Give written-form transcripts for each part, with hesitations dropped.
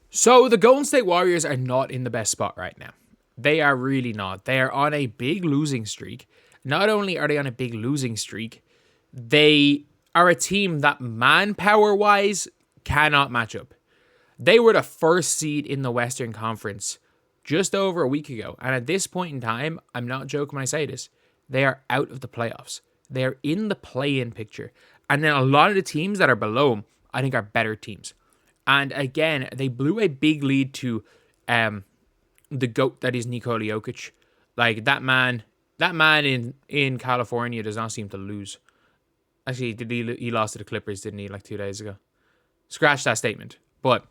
So the Golden State Warriors are not in the best spot right now. They are really not. They are on a big losing streak. Not only are they on a big losing streak, they are a team that manpower-wise cannot match up. They were the first seed in the Western Conference just over a week ago. And at this point in time, I'm not joking when I say this, they are out of the playoffs. They are in the play-in picture. And then a lot of the teams that are below them, I think, are better teams. And again, they blew a big lead to the GOAT that is Nikola Jokic. Like, that man in California does not seem to lose. Actually, he lost to the Clippers, didn't he, like 2 days ago? Scratch that statement. But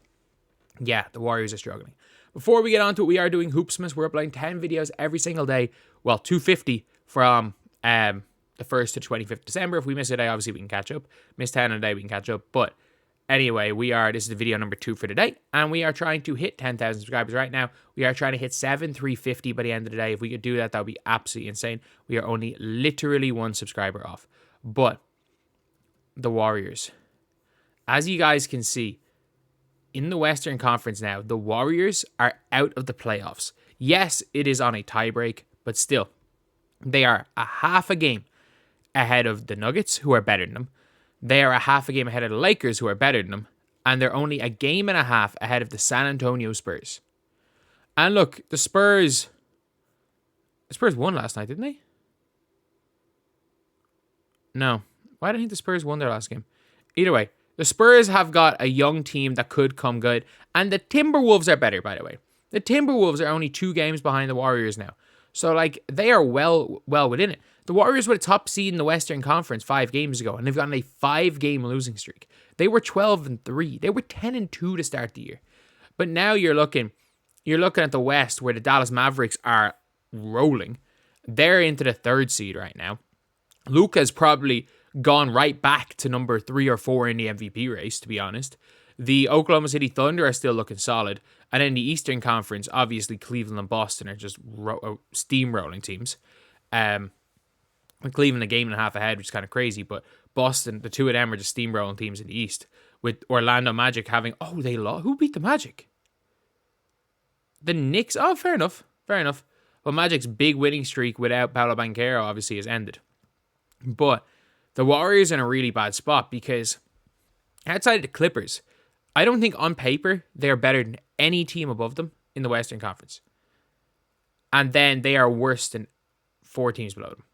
yeah, the Warriors are struggling. Before we get on to it, we are doing Hoopsmas. We're uploading 10 videos every single day. Well, 250 from the 1st to 25th December. If we miss a day, obviously we can catch up. Miss 10 a day, we can catch up. But anyway, this is the video number 2 for today. And we are trying to hit 10,000 subscribers right now. We are trying to hit 7,350 by the end of the day. If we could do that, that would be absolutely insane. We are only literally 1 subscriber off. But the Warriors, as you guys can see, in the Western Conference now, the Warriors are out of the playoffs. Yes, it is on a tiebreak, but still, they are a half a game ahead of the Nuggets, who are better than them. They are a half a game ahead of the Lakers, who are better than them. And they're only a game and a half ahead of the San Antonio Spurs. And look, the Spurs won last night, didn't they? No. Why do I think the Spurs won their last game? Either way, the Spurs have got a young team that could come good. And the Timberwolves are better, by the way. The Timberwolves are only 2 games behind the Warriors now. So, like, they are well within it. The Warriors were the top seed in the Western Conference 5 games ago, and they've gotten a 5-game losing streak. They were 12-3. They were 10-2 to start the year. But now you're looking at the West, where the Dallas Mavericks are rolling. They're into the 3rd seed right now. Luka's probably gone right back to number 3 or 4 in the MVP race, to be honest. The Oklahoma City Thunder are still looking solid. And in the Eastern Conference, obviously Cleveland and Boston are just steamrolling teams. Cleveland a game and a half ahead, which is kind of crazy. But Boston, the 2 of them are just steamrolling teams in the East. With Orlando Magic having... Oh, they lost. Who beat the Magic? The Knicks? Oh, fair enough. Well, Magic's big winning streak without Paolo Banchero obviously has ended. But the Warriors are in a really bad spot because outside of the Clippers, I don't think on paper they are better than any team above them in the Western Conference. And then they are worse than 4 teams below them.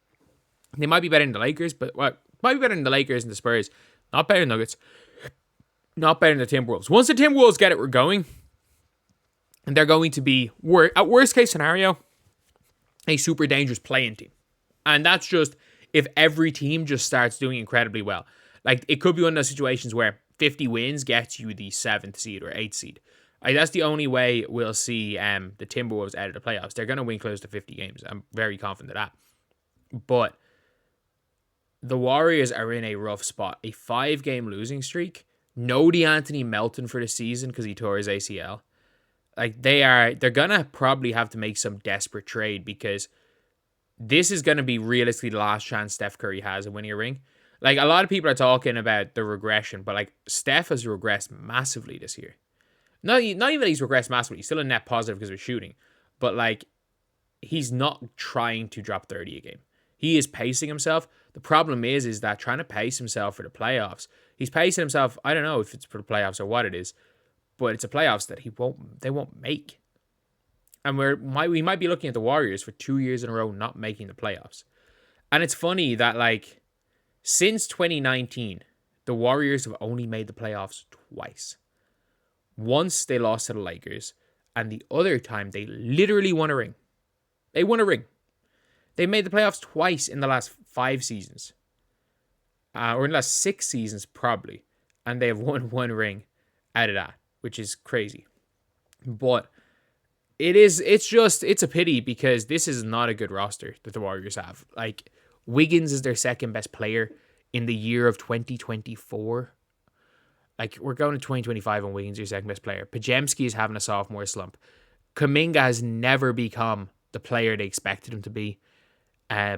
They might be better than the Lakers, but might be better than the Lakers and the Spurs. Not better than Nuggets. Not better than the Timberwolves. Once the Timberwolves get it going, and they're going to be, at worst case scenario, a super dangerous play-in team. And that's just if every team just starts doing incredibly well. Like, it could be one of those situations where 50 wins gets you the 7th seed or 8th seed. That's the only way we'll see the Timberwolves out of the playoffs. They're going to win close to 50 games. I'm very confident of that. But the Warriors are in a rough spot. A 5-game losing streak. No DeAnthony Melton for the season because he tore his ACL. Like, they're going to probably have to make some desperate trade because this is going to be realistically the last chance Steph Curry has of winning a ring. Like, a lot of people are talking about the regression, but, like, Steph has regressed massively this year. Not even that he's regressed massively. He's still a net positive because of shooting. But, like, he's not trying to drop 30 a game. He is pacing himself. The problem is that trying to pace himself for the playoffs, he's pacing himself, I don't know if it's for the playoffs or what it is, but it's a playoffs that they won't make. And we might be looking at the Warriors for 2 years in a row not making the playoffs. And it's funny that, like, since 2019, the Warriors have only made the playoffs twice. Once they lost to the Lakers, and the other time they literally won a ring. They won a ring. They made the playoffs twice in the last 5 seasons. Or in the last 6 seasons, probably. And they have won 1 ring out of that, which is crazy. But it's a pity because this is not a good roster that the Warriors have. Like, Wiggins is their 2nd best player in the year of 2024. Like, we're going to 2025 and Wiggins is your 2nd best player. Pajemski is having a sophomore slump. Kuminga has never become the player they expected him to be. I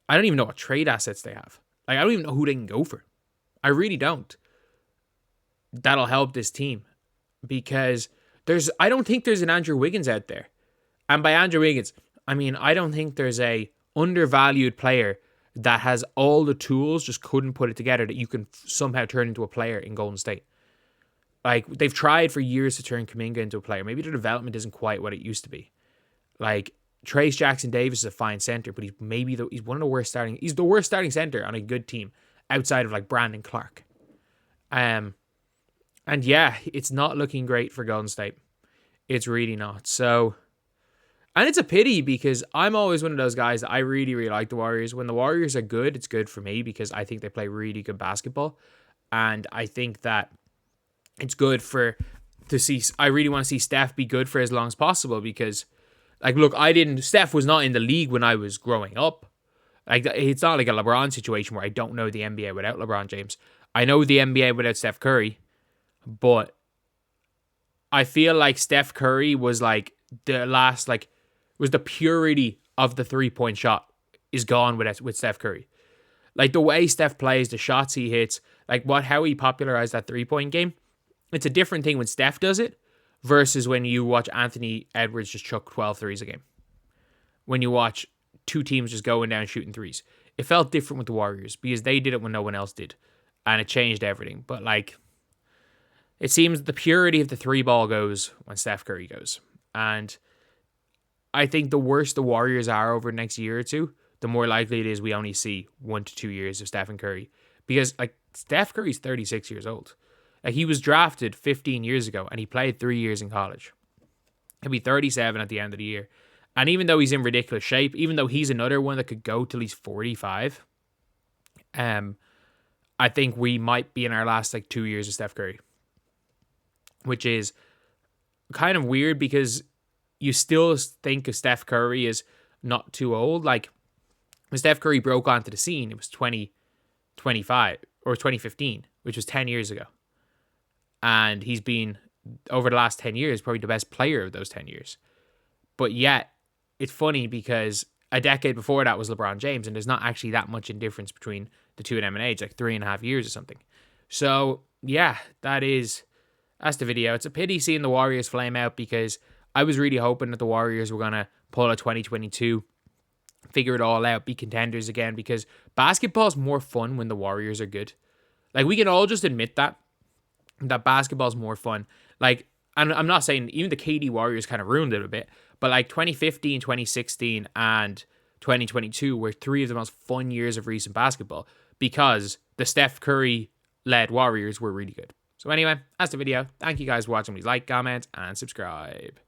don't even know what trade assets they have. Like, I don't even know who they can go for. I really don't. That'll help this team. because I don't think there's an Andrew Wiggins out there. And by Andrew Wiggins, I mean, I don't think there's a undervalued player that has all the tools, just couldn't put it together, that you can somehow turn into a player in Golden State. Like, they've tried for years to turn Kuminga into a player. Maybe the development isn't quite what it used to be. Like, Trace Jackson-Davis is a fine center, but he's one of the worst starting. He's the worst starting center on a good team outside of like Brandon Clark. And yeah, it's not looking great for Golden State. It's really not. So, and it's a pity because I'm always one of those guys that I really, really like the Warriors. When the Warriors are good, it's good for me because I think they play really good basketball. And I think that it's good to see. I really want to see Steph be good for as long as possible because, like, look, Steph was not in the league when I was growing up. Like, it's not like a LeBron situation where I don't know the NBA without LeBron James. I know the NBA without Steph Curry, but I feel like Steph Curry was like the last, like, was the purity of the 3-point shot is gone with Steph Curry. Like, the way Steph plays, the shots he hits, like how he popularized that 3-point game, it's a different thing when Steph does it versus when you watch Anthony Edwards just chuck 12 threes a game. When you watch two teams just going down shooting threes. It felt different with the Warriors because they did it when no one else did. And it changed everything. But, like, it seems the purity of the 3-ball goes when Steph Curry goes. And I think the worse the Warriors are over the next year or two, the more likely it is we only see 1 to 2 years of Stephen Curry. Because, like, Steph Curry's 36 years old. Like, he was drafted 15 years ago and he played 3 years in college. He'll be 37 at the end of the year. And even though he's in ridiculous shape, even though he's another one that could go till he's 45, I think we might be in our last, like, 2 years of Steph Curry. Which is kind of weird because you still think of Steph Curry as not too old. Like, when Steph Curry broke onto the scene, it was 2015, which was 10 years ago. And he's been, over the last 10 years, probably the best player of those 10 years. But yet, it's funny because a decade before that was LeBron James, and there's not actually that much in difference between the two of them in age, like 3.5 years or something. So, yeah, that's the video. It's a pity seeing the Warriors flame out because I was really hoping that the Warriors were going to pull a 2022, figure it all out, be contenders again, because basketball's more fun when the Warriors are good. Like, we can all just admit that basketball's more fun. Like, and I'm not saying even the KD Warriors kind of ruined it a bit, but like 2015, 2016, and 2022 were 3 of the most fun years of recent basketball because the Steph Curry-led Warriors were really good. So anyway, that's the video. Thank you guys for watching. Please like, comment, and subscribe.